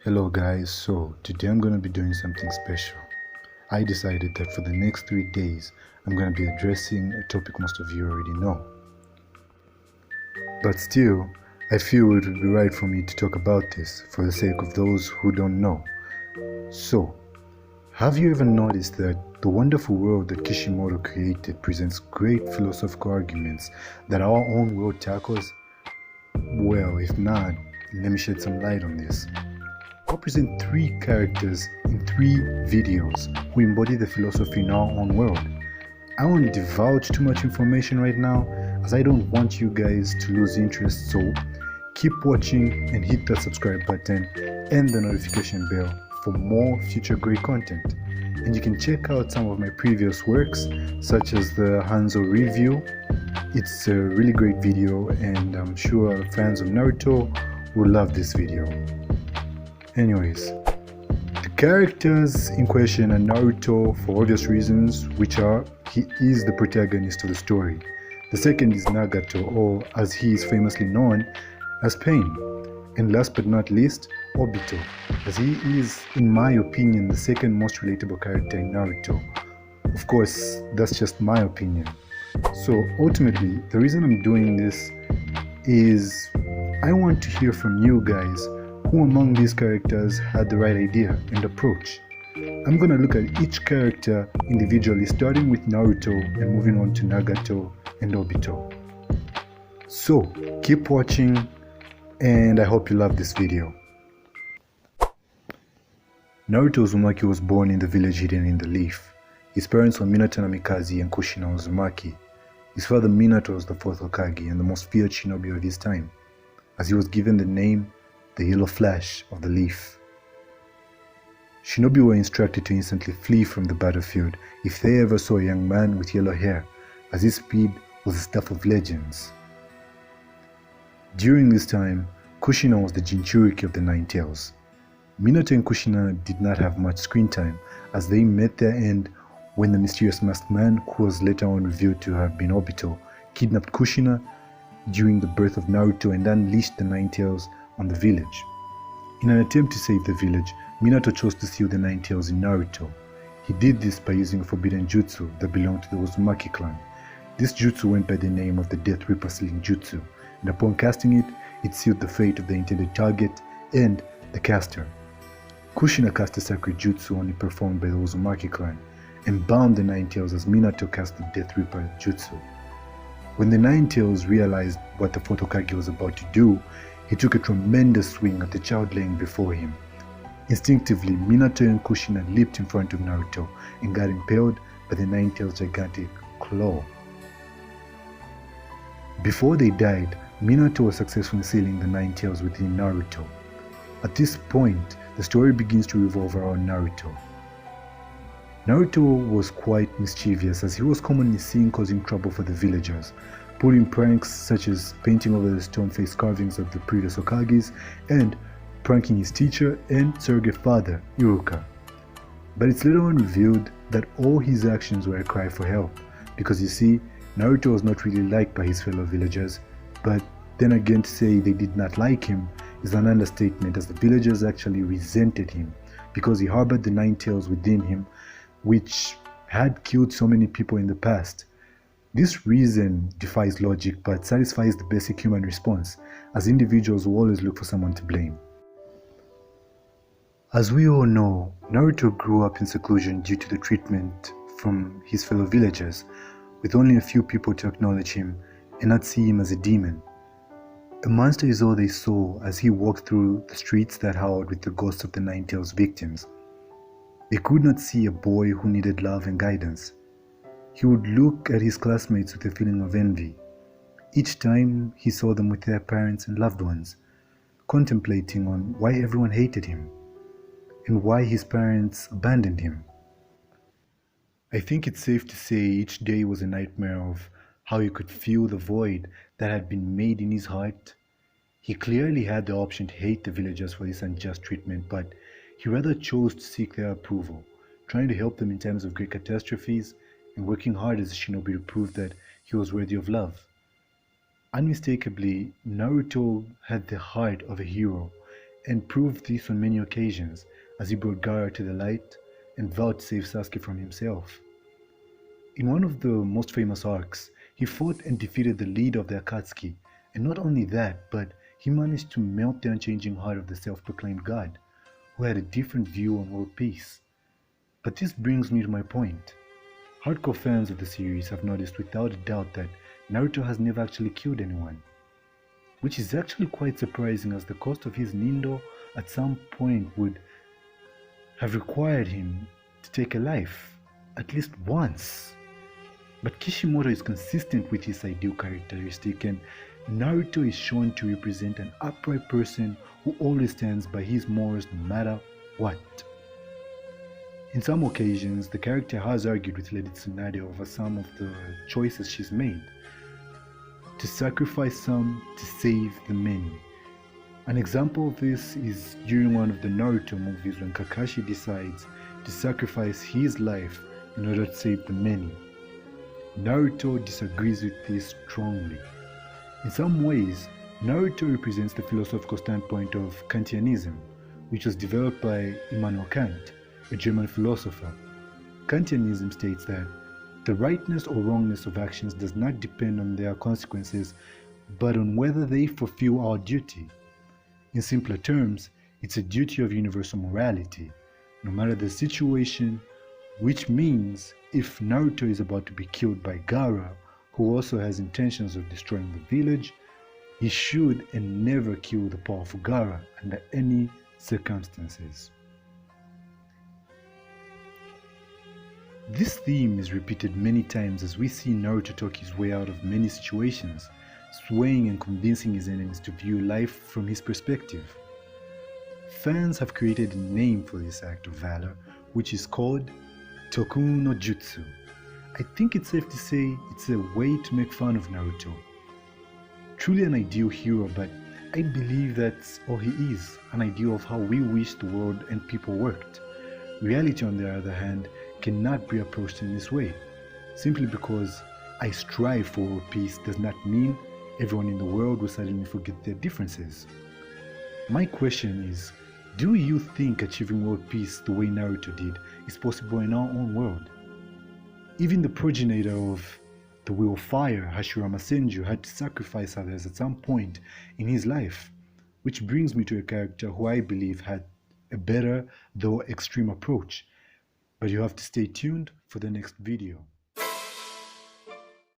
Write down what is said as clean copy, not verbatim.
Hello guys, so today I'm going to be doing something special. I decided that for the next 3 days I'm going to be addressing a topic most of you already know. But still, I feel it would be right for me to talk about this for the sake of those who don't know. So, have you ever noticed that the wonderful world that Kishimoto created presents great philosophical arguments that our own world tackles? Well, if not, let me shed some light on this. I'll present 3 characters in 3 videos who embody the philosophy in our own world. I won't divulge too much information right now as I don't want you guys to lose interest, so keep watching and hit that subscribe button and the notification bell for more future great content. And you can check out some of my previous works such as the Hanzo review. It's a really great video and I'm sure fans of Naruto will love this video. Anyways, the characters in question are Naruto for obvious reasons, which are he is the protagonist of the story. The second is Nagato, or as he is famously known as Pain. And last but not least, Obito, as he is, in my opinion, the second most relatable character in Naruto. Of course, that's just my opinion. So ultimately, the reason I'm doing this is I want to hear from you guys. Who among these characters had the right idea and approach? I'm gonna look at each character individually, starting with Naruto and moving on to Nagato and Obito. So, keep watching and I hope you love this video. Naruto Uzumaki was born in the village hidden in the leaf. His parents were Minato Namikaze and Kushina Uzumaki. His father Minato was the 4th Hokage and the most feared shinobi of his time, as he was given the name the Yellow Flash of the Leaf. Shinobi were instructed to instantly flee from the battlefield if they ever saw a young man with yellow hair, as his speed was the stuff of legends. During this time, Kushina was the Jinchuriki of the Nine Tails. Minato and Kushina did not have much screen time, as they met their end when the mysterious masked man, who was later on revealed to have been Obito, kidnapped Kushina during the birth of Naruto and unleashed the Nine Tails on the village. In an attempt to save the village, Minato chose to steal the Nine Tails in Naruto. He did this by using a forbidden jutsu that belonged to the Uzumaki clan. This jutsu went by the name of the Death Reaper Sealing Jutsu, and upon casting it, it sealed the fate of the intended target and the caster. Kushina cast a sacred jutsu only performed by the Uzumaki clan, and bound the Nine Tails as Minato cast the Death Reaper jutsu. When the Nine Tails realized what the 4th Hokage was about to do, he took a tremendous swing at the child laying before him. Instinctively, Minato and Kushina leaped in front of Naruto and got impaled by the Nine Tails' gigantic claw. Before they died, Minato was successful in sealing the Nine Tails within Naruto. At this point, the story begins to revolve around Naruto. Naruto was quite mischievous, as he was commonly seen causing trouble for the villagers, pulling pranks such as painting over the stone-faced carvings of the previous Hokages and pranking his teacher and surrogate father, Iruka. But it's later on revealed that all his actions were a cry for help, because you see, Naruto was not really liked by his fellow villagers, but then again to say they did not like him is an understatement, as the villagers actually resented him because he harbored the Nine Tails within him, which had killed so many people in the past. This reason defies logic but satisfies the basic human response, as individuals will always look for someone to blame. As we all know, Naruto grew up in seclusion due to the treatment from his fellow villagers, with only a few people to acknowledge him and not see him as a demon. A monster is all they saw as he walked through the streets that howled with the ghosts of the Nine Tails victims. They could not see a boy who needed love and guidance. He would look at his classmates with a feeling of envy. Each time he saw them with their parents and loved ones, contemplating on why everyone hated him and why his parents abandoned him. I think it's safe to say each day was a nightmare of how he could feel the void that had been made in his heart. He clearly had the option to hate the villagers for this unjust treatment, but he rather chose to seek their approval, trying to help them in times of great catastrophes and working hard as a shinobi to prove that he was worthy of love. Unmistakably, Naruto had the heart of a hero and proved this on many occasions as he brought Gaara to the light and vowed to save Sasuke from himself. In one of the most famous arcs, he fought and defeated the leader of the Akatsuki, and not only that, but he managed to melt the unchanging heart of the self-proclaimed god, who had a different view on world peace. But this brings me to my point. Hardcore fans of the series have noticed without a doubt that Naruto has never actually killed anyone, which is actually quite surprising as the cost of his Nindo at some point would have required him to take a life, at least once. But Kishimoto is consistent with his ideal characteristic, and Naruto is shown to represent an upright person who always stands by his morals no matter what. In some occasions, the character has argued with Lady Tsunade over some of the choices she's made, to sacrifice some to save the many. An example of this is during one of the Naruto movies when Kakashi decides to sacrifice his life in order to save the many. Naruto disagrees with this strongly. In some ways, Naruto represents the philosophical standpoint of Kantianism, which was developed by Immanuel Kant, a German philosopher. Kantianism states that the rightness or wrongness of actions does not depend on their consequences, but on whether they fulfill our duty. In simpler terms, it's a duty of universal morality, no matter the situation, which means if Naruto is about to be killed by Gaara, who also has intentions of destroying the village, he should and never kill the powerful Gaara under any circumstances. This theme is repeated many times as we see Naruto talk his way out of many situations, swaying and convincing his enemies to view life from his perspective. Fans have created a name for this act of valor, which is called Tokun no Jutsu. I think it's safe to say it's a way to make fun of Naruto. Truly an ideal hero, but I believe that's all he is, an ideal of how we wish the world and people worked. Reality, on the other hand, cannot be approached in this way. Simply because I strive for world peace does not mean everyone in the world will suddenly forget their differences. My question is, do you think achieving world peace the way Naruto did is possible in our own world? Even the progenitor of the Wheel of Fire, Hashirama Senju, had to sacrifice others at some point in his life, which brings me to a character who I believe had a better, though extreme approach. But you have to stay tuned for the next video.